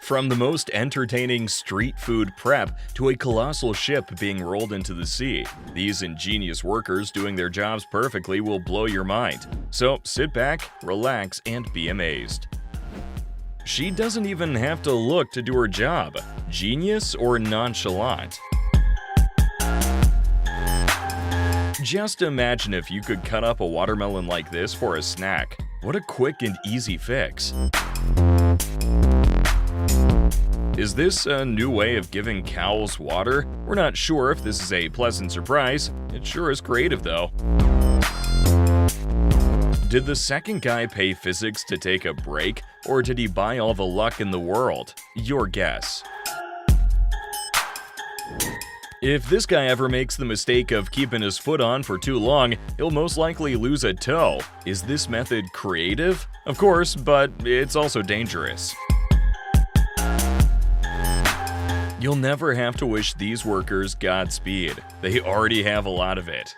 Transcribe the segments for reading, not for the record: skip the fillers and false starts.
From the most entertaining street food prep to a colossal ship being rolled into the sea, these ingenious workers doing their jobs perfectly will blow your mind. So sit back, relax, and be amazed. She doesn't even have to look to do her job. Genius or nonchalant? Just imagine if you could cut up a watermelon like this for a snack. What a quick and easy fix. Is this a new way of giving cows water? We're not sure if this is a pleasant surprise. It sure is creative though. Did the second guy pay physics to take a break, or did he buy all the luck in the world? Your guess. If this guy ever makes the mistake of keeping his foot on for too long, he'll most likely lose a toe. Is this method creative? Of course, but it's also dangerous. You'll never have to wish these workers Godspeed. They already have a lot of it.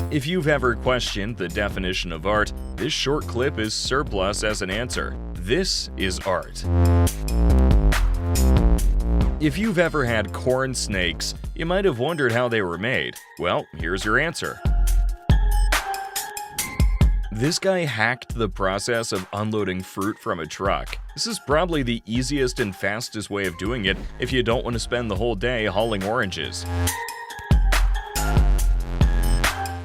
If you've ever questioned the definition of art, this short clip is surplus as an answer. This is art. If you've ever had corn snakes, you might have wondered how they were made. Well, here's your answer. This guy hacked the process of unloading fruit from a truck. This is probably the easiest and fastest way of doing it if you don't want to spend the whole day hauling oranges.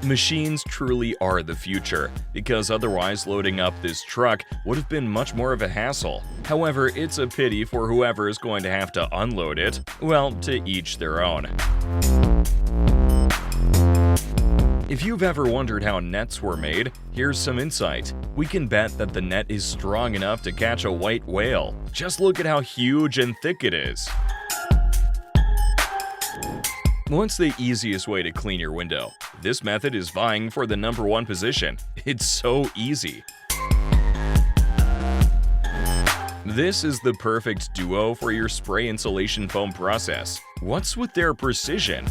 Machines truly are the future, because otherwise loading up this truck would have been much more of a hassle. However, it's a pity for whoever is going to have to unload it. Well, to each their own. If you've ever wondered how nets were made, here's some insight. We can bet that the net is strong enough to catch a white whale. Just look at how huge and thick it is. What's the easiest way to clean your window? This method is vying for the #1 position. It's so easy. This is the perfect duo for your spray insulation foam process. What's with their precision?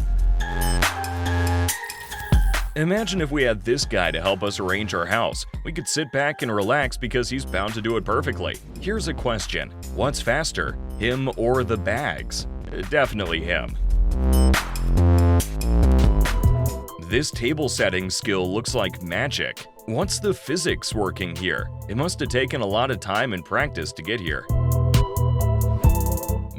Imagine if we had this guy to help us arrange our house. We could sit back and relax because he's bound to do it perfectly. Here's a question. What's faster, him or the bags? Definitely him. This table setting skill looks like magic. What's the physics working here? It must have taken a lot of time and practice to get here.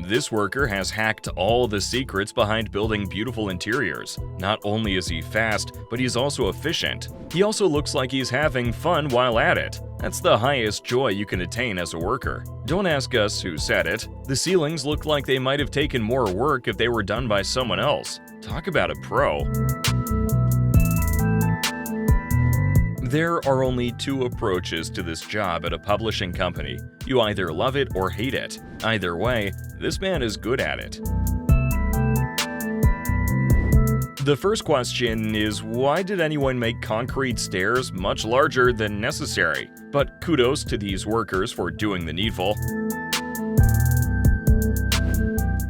This worker has hacked all the secrets behind building beautiful interiors. Not only is he fast, but he's also efficient. He also looks like he's having fun while at it. That's the highest joy you can attain as a worker. Don't ask us who said it. The ceilings look like they might have taken more work if they were done by someone else. Talk about a pro. There are only two approaches to this job at a publishing company. You either love it or hate it. Either way, this man is good at it. The first question is, why did anyone make concrete stairs much larger than necessary? But kudos to these workers for doing the needful.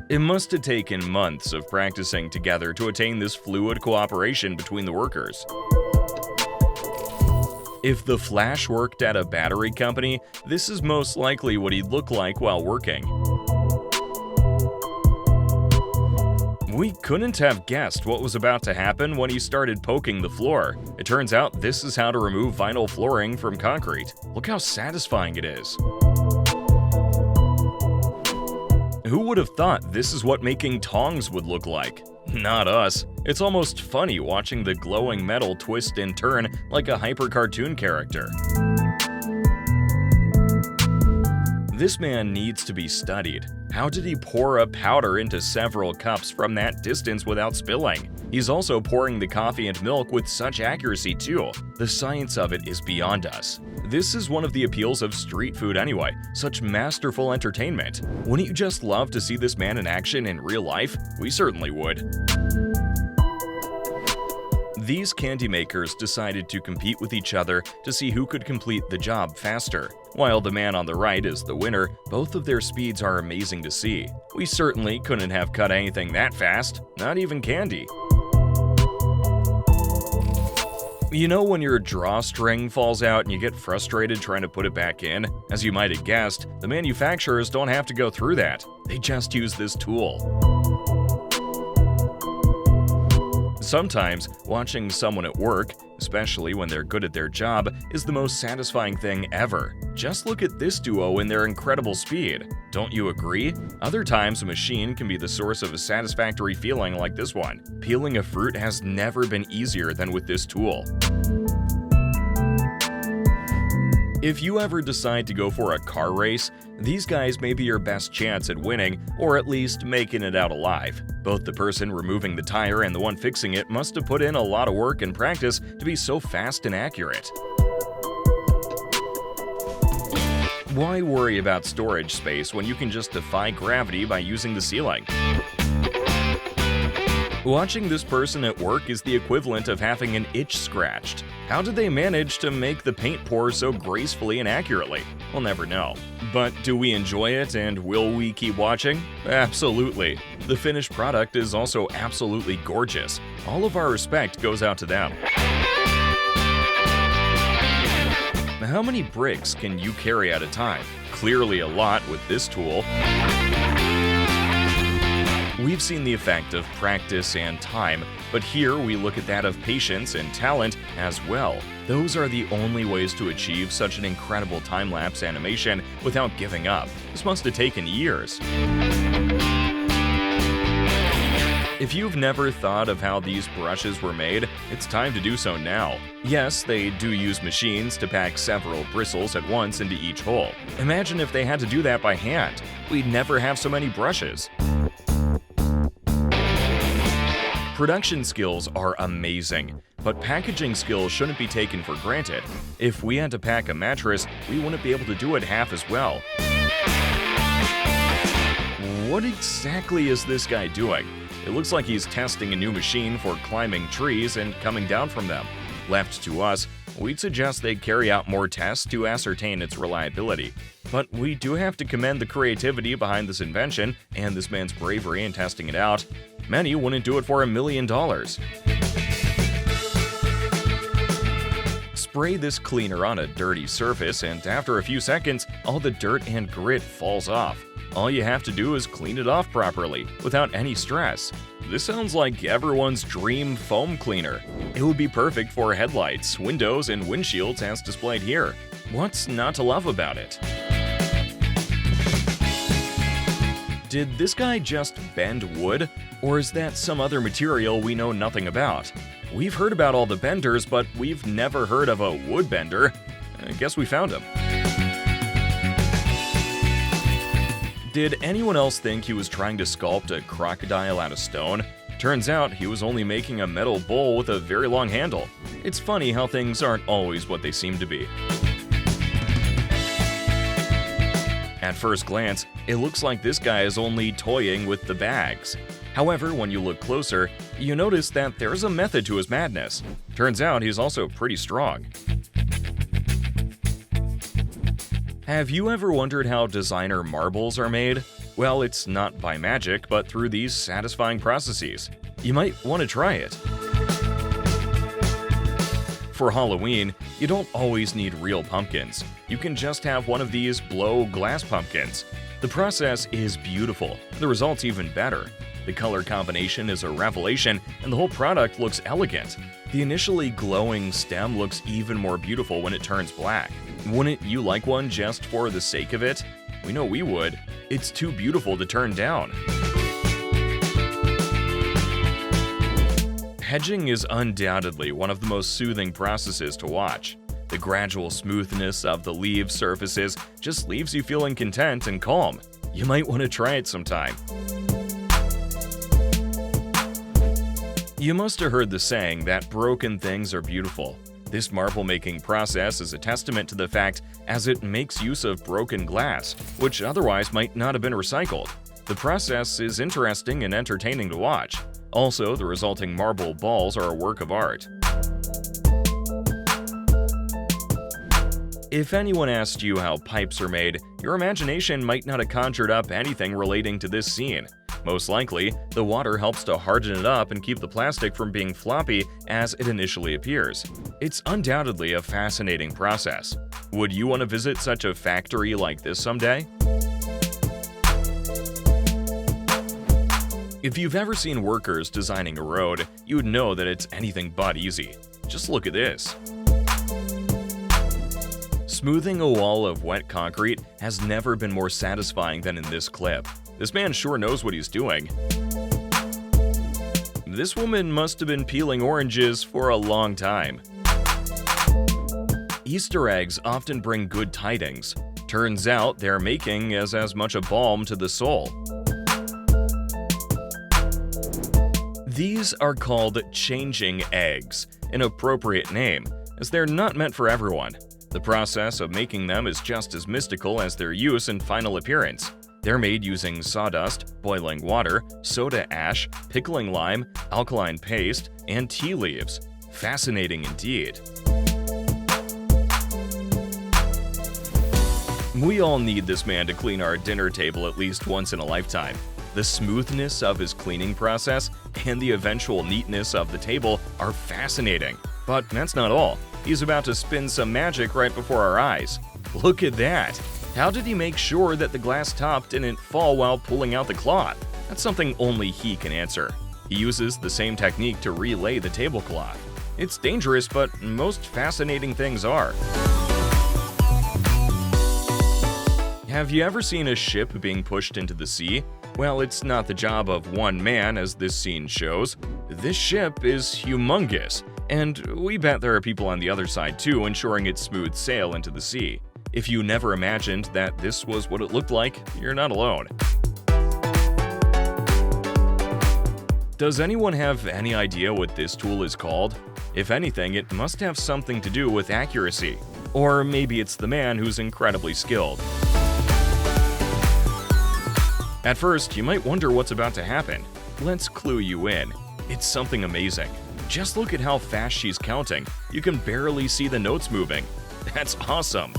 It must have taken months of practicing together to attain this fluid cooperation between the workers. If the Flash worked at a battery company, this is most likely what he'd look like while working. We couldn't have guessed what was about to happen when he started poking the floor. It turns out this is how to remove vinyl flooring from concrete. Look how satisfying it is. Who would have thought this is what making tongs would look like? Not us. It's almost funny watching the glowing metal twist and turn like a hyper-cartoon character. This man needs to be studied. How did he pour a powder into several cups from that distance without spilling? He's also pouring the coffee and milk with such accuracy too. The science of it is beyond us. This is one of the appeals of street food anyway, such masterful entertainment. Wouldn't you just love to see this man in action in real life? We certainly would. These candy makers decided to compete with each other to see who could complete the job faster. While the man on the right is the winner, both of their speeds are amazing to see. We certainly couldn't have cut anything that fast, not even candy. You know when your drawstring falls out and you get frustrated trying to put it back in? As you might have guessed, the manufacturers don't have to go through that. They just use this tool. Sometimes, watching someone at work, especially when they're good at their job, is the most satisfying thing ever. Just look at this duo and their incredible speed. Don't you agree? Other times, a machine can be the source of a satisfactory feeling like this one. Peeling a fruit has never been easier than with this tool. If you ever decide to go for a car race, these guys may be your best chance at winning, or at least making it out alive. Both the person removing the tire and the one fixing it must have put in a lot of work and practice to be so fast and accurate. Why worry about storage space when you can just defy gravity by using the ceiling? Watching this person at work is the equivalent of having an itch scratched. How did they manage to make the paint pour so gracefully and accurately? We'll never know. But do we enjoy it, and will we keep watching? Absolutely. The finished product is also absolutely gorgeous. All of our respect goes out to them. How many bricks can you carry at a time? Clearly a lot with this tool. We've seen the effect of practice and time, but here we look at that of patience and talent as well. Those are the only ways to achieve such an incredible time-lapse animation without giving up. This must have taken years. If you've never thought of how these brushes were made, it's time to do so now. Yes, they do use machines to pack several bristles at once into each hole. Imagine if they had to do that by hand. We'd never have so many brushes. Production skills are amazing, but packaging skills shouldn't be taken for granted. If we had to pack a mattress, we wouldn't be able to do it half as well. What exactly is this guy doing? It looks like he's testing a new machine for climbing trees and coming down from them. Left to us, we'd suggest they carry out more tests to ascertain its reliability. But we do have to commend the creativity behind this invention and this man's bravery in testing it out. Many wouldn't do it for $1 million. Spray this cleaner on a dirty surface, and after a few seconds, all the dirt and grit falls off. All you have to do is clean it off properly, without any stress. This sounds like everyone's dream foam cleaner. It would be perfect for headlights, windows, and windshields as displayed here. What's not to love about it? Did this guy just bend wood? Or is that some other material we know nothing about? We've heard about all the benders, but we've never heard of a wood bender. I guess we found him. Did anyone else think he was trying to sculpt a crocodile out of stone? Turns out he was only making a metal bowl with a very long handle. It's funny how things aren't always what they seem to be. At first glance, it looks like this guy is only toying with the bags. However, when you look closer, you notice that there's a method to his madness. Turns out he's also pretty strong. Have you ever wondered how designer marbles are made? Well, it's not by magic, but through these satisfying processes. You might want to try it. For Halloween, you don't always need real pumpkins. You can just have one of these blow glass pumpkins. The process is beautiful, the result's even better. The color combination is a revelation, and the whole product looks elegant. The initially glowing stem looks even more beautiful when it turns black. Wouldn't you like one just for the sake of it? We know we would. It's too beautiful to turn down. Hedging is undoubtedly one of the most soothing processes to watch. The gradual smoothness of the leaves surfaces just leaves you feeling content and calm. You might want to try it sometime. You must have heard the saying that broken things are beautiful. This marble-making process is a testament to the fact as it makes use of broken glass, which otherwise might not have been recycled. The process is interesting and entertaining to watch. Also, the resulting marble balls are a work of art. If anyone asked you how pipes are made, your imagination might not have conjured up anything relating to this scene. Most likely, the water helps to harden it up and keep the plastic from being floppy as it initially appears. It's undoubtedly a fascinating process. Would you want to visit such a factory like this someday? If you've ever seen workers designing a road, you would know that it's anything but easy. Just look at this. Smoothing a wall of wet concrete has never been more satisfying than in this clip. This man sure knows what he's doing. This woman must have been peeling oranges for a long time. Easter eggs often bring good tidings. Turns out they're making as much a balm to the soul. These are called changing eggs, an appropriate name, as they're not meant for everyone. The process of making them is just as mystical as their use and final appearance. They're made using sawdust, boiling water, soda ash, pickling lime, alkaline paste, and tea leaves. Fascinating indeed. We all need this man to clean our dinner table at least once in a lifetime. The smoothness of his cleaning process and the eventual neatness of the table are fascinating. But that's not all. He's about to spin some magic right before our eyes. Look at that! How did he make sure that the glass top didn't fall while pulling out the cloth? That's something only he can answer. He uses the same technique to relay the tablecloth. It's dangerous, but most fascinating things are. Have you ever seen a ship being pushed into the sea? Well, it's not the job of one man, as this scene shows. This ship is humongous, and we bet there are people on the other side too, ensuring its smooth sail into the sea. If you never imagined that this was what it looked like, you're not alone. Does anyone have any idea what this tool is called? If anything, it must have something to do with accuracy. Or maybe it's the man who's incredibly skilled. At first, you might wonder what's about to happen. Let's clue you in. It's something amazing. Just look at how fast she's counting. You can barely see the notes moving. That's awesome.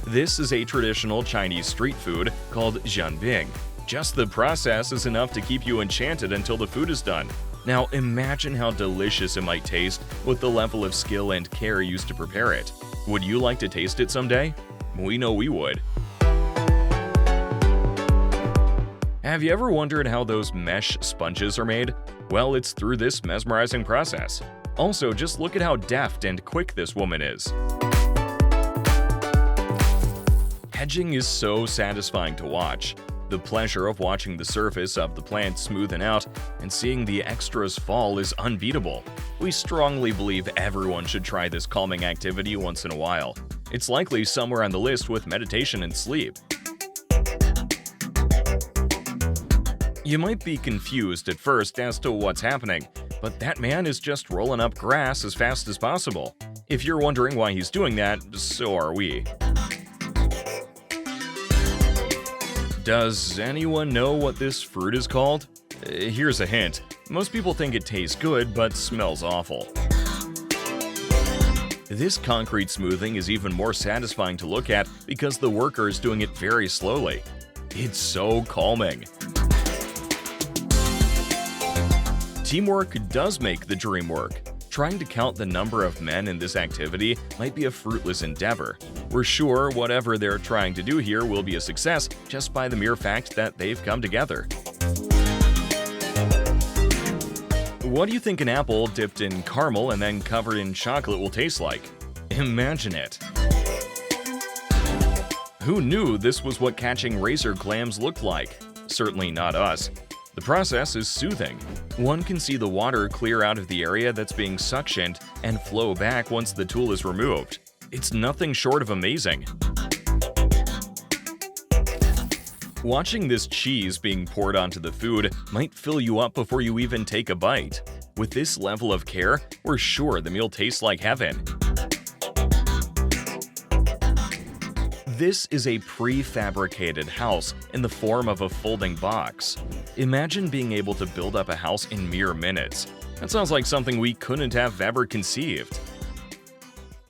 This is a traditional Chinese street food called zhanbing. Just the process is enough to keep you enchanted until the food is done. Now imagine how delicious it might taste with the level of skill and care used to prepare it. Would you like to taste it someday? We know we would. Have you ever wondered how those mesh sponges are made? Well, it's through this mesmerizing process. Also, just look at how deft and quick this woman is. Hedging is so satisfying to watch. The pleasure of watching the surface of the plant smoothen out and seeing the extras fall is unbeatable. We strongly believe everyone should try this calming activity once in a while. It's likely somewhere on the list with meditation and sleep. You might be confused at first as to what's happening, but that man is just rolling up grass as fast as possible. If you're wondering why he's doing that, so are we. Does anyone know what this fruit is called? Here's a hint. Most people think it tastes good, but smells awful. This concrete smoothing is even more satisfying to look at because the worker is doing it very slowly. It's so calming. Teamwork does make the dream work. Trying to count the number of men in this activity might be a fruitless endeavor. We're sure whatever they're trying to do here will be a success just by the mere fact that they've come together. What do you think an apple dipped in caramel and then covered in chocolate will taste like? Imagine it. Who knew this was what catching razor clams looked like? Certainly not us. The process is soothing. One can see the water clear out of the area that's being suctioned and flow back once the tool is removed. It's nothing short of amazing. Watching this cheese being poured onto the food might fill you up before you even take a bite. With this level of care, we're sure the meal tastes like heaven. This is a prefabricated house in the form of a folding box. Imagine being able to build up a house in mere minutes. That sounds like something we couldn't have ever conceived.